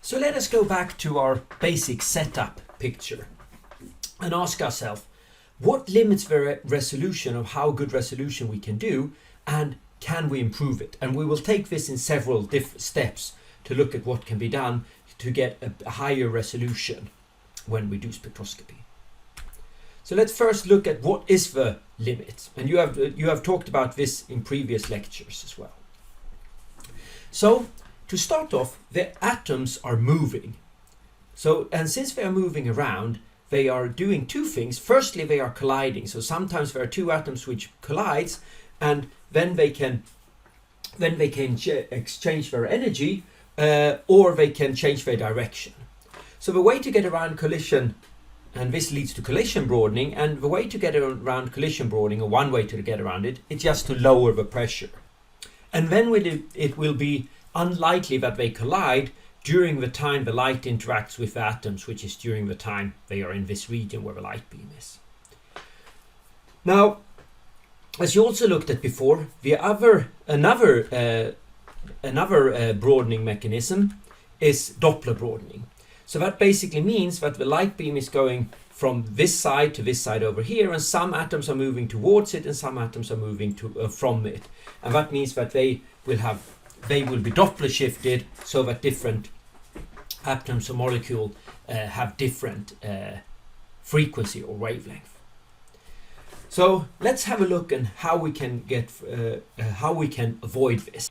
So let us go back to our basic setup picture and ask ourselves, what limits the resolution of how good resolution we can do, and can we improve it? And we will take this in several different steps to look at what can be done to get a higher resolution when we do spectroscopy. So let's first look at what is the limit. And you have talked about this in previous lectures as well. So to start off, the atoms are moving. And since they are moving around, they are doing two things. Firstly, they are colliding. So sometimes there are two atoms which collides, and then they can exchange their energy, or they can change their direction. So the way to get around collision, and this leads to collision broadening, and the way to get around collision broadening, or one way to get around it, is just to lower the pressure. And then it will be unlikely that they collide during the time the light interacts with the atoms, which is during the time they are in this region where the light beam is. Now, as you also looked at before, another broadening mechanism is Doppler broadening. So that basically means that the light beam is going from this side to this side over here, and some atoms are moving towards it and some atoms are moving from it. And that means that they will be Doppler shifted, so that different atoms or molecule have different frequency or wavelength. So let's have a look at how we can avoid this.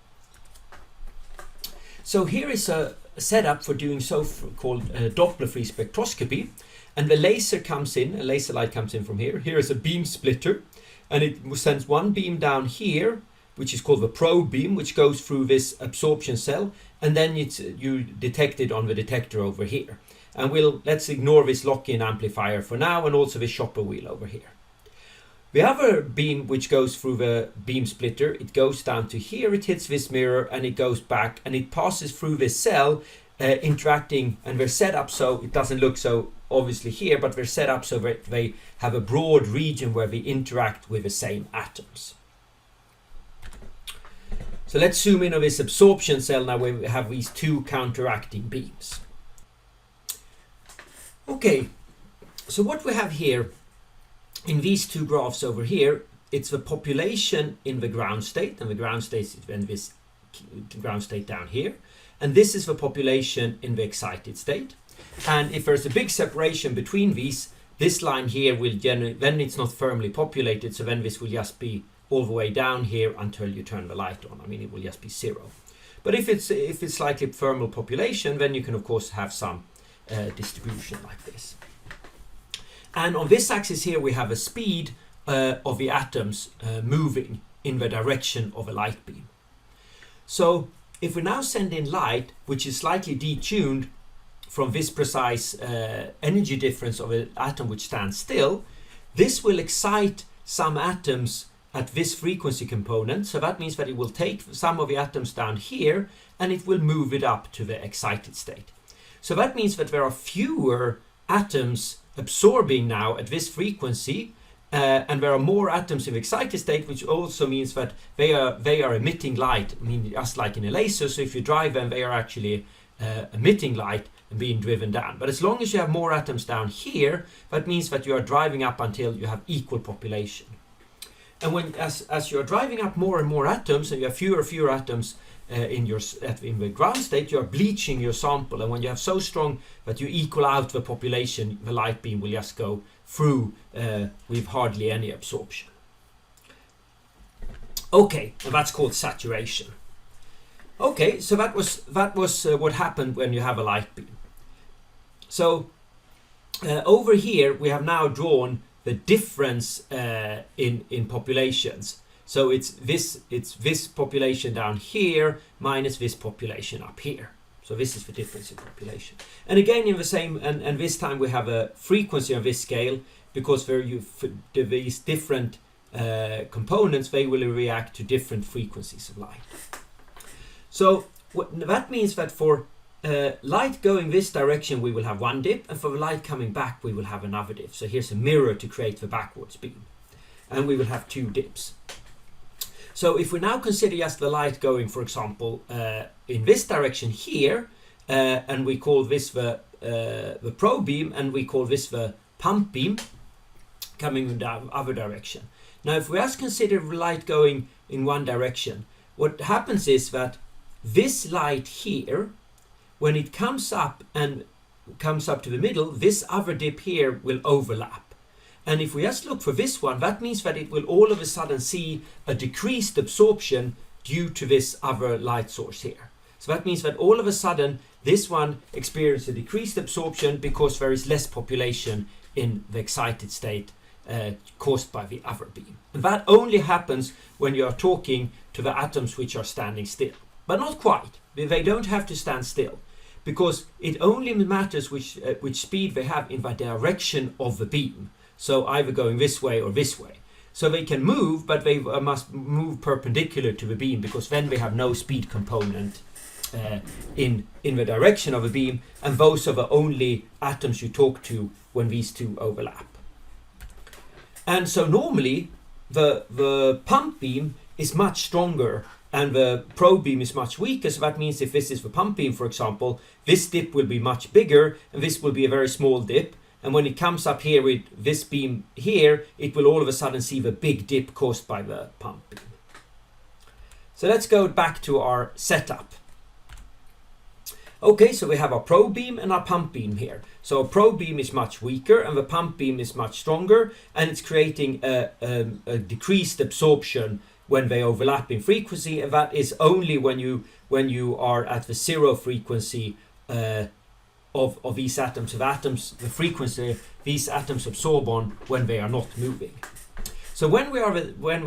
So here is a setup for doing so-called Doppler-free spectroscopy, and the laser comes in. A laser light comes in from here. Here is a beam splitter, and it sends one beam down here, which is called the probe beam, which goes through this absorption cell, and then you detect it on the detector over here. And let's ignore this lock-in amplifier for now, and also this shopper wheel over here. The other beam which goes through the beam splitter, it goes down to here, it hits this mirror, and it goes back, and it passes through this cell, interacting, and they're set up so it doesn't look so obviously here, but they're set up so that they have a broad region where they interact with the same atoms. So let's zoom in on this absorption cell now, where we have these two counteracting beams. Okay, so what we have here in these two graphs over here, it's the population in the ground state, and the ground state is then this ground state down here, and this is the population in the excited state. And if there's a big separation between these, this line here will generate, then it's not firmly populated, so then this will just be all the way down here until you turn the light on. I mean, it will just be zero. But if it's slightly thermal population, then you can of course have some distribution like this. And on this axis here we have a speed of the atoms moving in the direction of a light beam. So if we now send in light, which is slightly detuned from this precise energy difference of an atom which stands still, this will excite some atoms at this frequency component. So that means that it will take some of the atoms down here and it will move it up to the excited state. So that means that there are fewer atoms absorbing now at this frequency, and there are more atoms in the excited state, which also means that they are emitting light, I mean, just like in a laser. So if you drive them, they are actually emitting light and being driven down. But as long as you have more atoms down here, that means that you are driving up until you have equal population. And as you are driving up more and more atoms, and you have fewer and fewer atoms in the ground state, you are bleaching your sample. And when you have so strong that you equal out the population, the light beam will just go through with hardly any absorption. Okay, and that's called saturation. Okay, so that was what happened when you have a light beam. So over here we have now drawn the difference in populations. So it's this population down here minus this population up here. So this is the difference in population. And again, in the same, and this time we have a frequency of this scale, because these different components, they will react to different frequencies of light. So that means that for light going this direction, we will have one dip, and for the light coming back, we will have another dip. So here's a mirror to create the backwards beam, and we will have two dips. So if we now consider just the light going, for example, in this direction here, and we call this the probe beam, and we call this the pump beam, coming in the other direction. Now, if we just consider light going in one direction, what happens is that this light here, when it comes up to the middle, this other dip here will overlap. And if we just look for this one, that means that it will all of a sudden see a decreased absorption due to this other light source here. So that means that all of a sudden this one experiences a decreased absorption because there is less population in the excited state caused by the other beam. And that only happens when you are talking to the atoms which are standing still. But not quite. They don't have to stand still, because it only matters which speed they have in the direction of the beam. So either going this way or this way. So they can move, but they must move perpendicular to the beam, because then they have no speed component in the direction of the beam, and those are the only atoms you talk to when these two overlap. And so normally the pump beam is much stronger and the probe beam is much weaker. So that means if this is the pump beam, for example, this dip will be much bigger and this will be a very small dip. And when it comes up here with this beam here, it will all of a sudden see the big dip caused by the pump beam. So let's go back to our setup. Okay, so we have our probe beam and our pump beam here. So a probe beam is much weaker and the pump beam is much stronger, and it's creating a decreased absorption when they overlap in frequency, and that is only when you are at the zero frequency of these atoms. So the frequency these atoms absorb on when they are not moving. So when we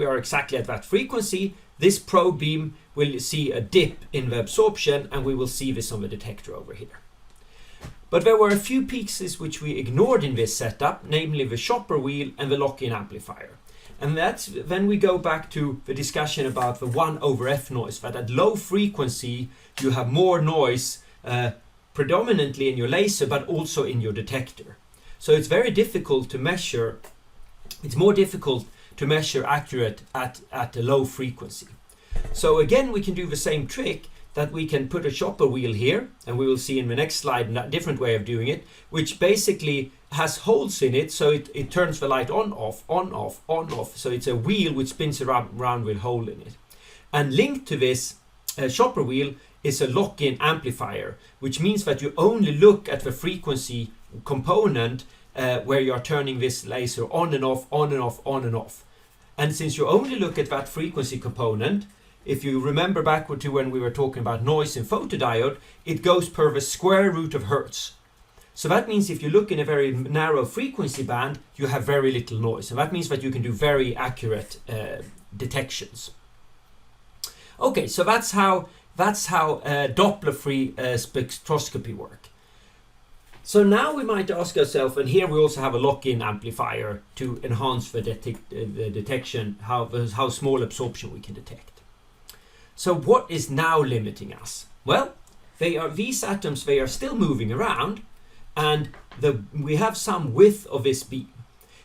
are exactly at that frequency, this probe beam will see a dip in the absorption, and we will see this on the detector over here. But there were a few pieces which we ignored in this setup, namely the chopper wheel and the lock-in amplifier. And that's then we go back to the discussion about the 1/f noise, that at low frequency you have more noise predominantly in your laser, but also in your detector. So it's very difficult to measure. It's more difficult to measure accurate at a low frequency. So again, we can do the same trick, that we can put a chopper wheel here, and we will see in the next slide a different way of doing it, which basically has holes in it, so it turns the light on, off, on, off, on, off. So it's a wheel which spins around with a hole in it. And linked to this chopper wheel is a lock-in amplifier, which means that you only look at the frequency component where you are turning this laser on and off, on and off, on and off. And since you only look at that frequency component, if you remember backward to when we were talking about noise in photodiode, it goes per the square root of hertz. So that means if you look in a very narrow frequency band, you have very little noise. And that means that you can do very accurate detections. Okay, so that's how Doppler-free spectroscopy work. So now we might ask ourselves, and here we also have a lock-in amplifier to enhance the detection, how small absorption we can detect. So what is now limiting us? Well, these atoms, they are still moving around, and we have some width of this beam.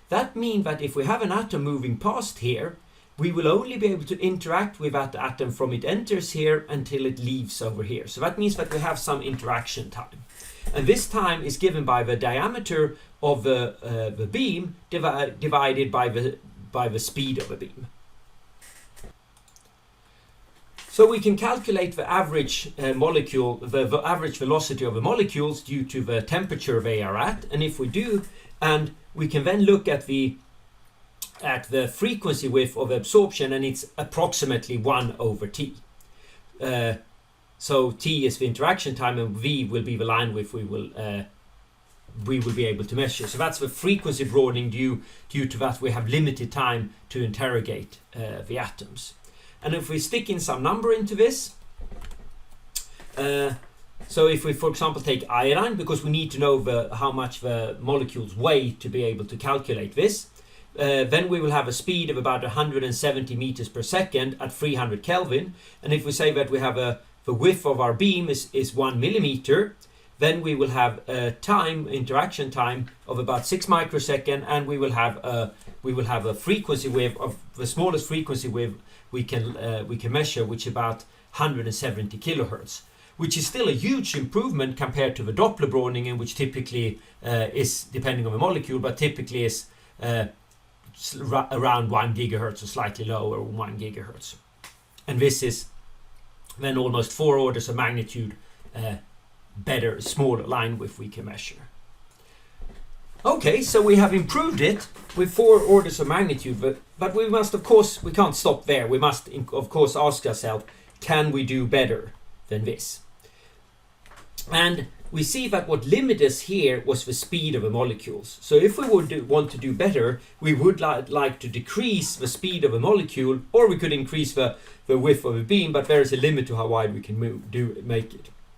That means that if we have an atom moving past here, we will only be able to interact with that atom from it enters here until it leaves over here. So that means that we have some interaction time. And this time is given by the diameter of the beam divided by the speed of the beam. So we can calculate the average molecule, the average velocity of the molecules due to the temperature they are at. And if we do, and we can then look at the frequency width of absorption, and it's approximately 1/t. So t is the interaction time, and v will be the line width we will be able to measure. So that's the frequency broadening due to that we have limited time to interrogate the atoms. And if we stick in some number into this, so if we, for example, take iodine, because we need to know how much the molecules weigh to be able to calculate this, then we will have a speed of about 170 meters per second at 300 Kelvin. And if we say that we have the width of our beam is 1 millimeter, then we will have a interaction time of about 6 microseconds, and we will have a frequency wave of the smallest frequency wave we can measure, which is about 170 kilohertz. which is still a huge improvement compared to the Doppler Brownian, which typically is, depending on the molecule, but typically is around 1 gigahertz or slightly lower, 1 gigahertz. And this is then almost 4 orders of magnitude better, smaller line width we can measure. Okay, so we have improved it with 4 orders of magnitude, but we must, of course, we can't stop there. We must, of course, ask ourselves, can we do better than this? And we see that what limited us here was the speed of the molecules. So if we would want to do better, we would like to decrease the speed of a molecule, or we could increase the width of a beam, but there is a limit to how wide we can make it.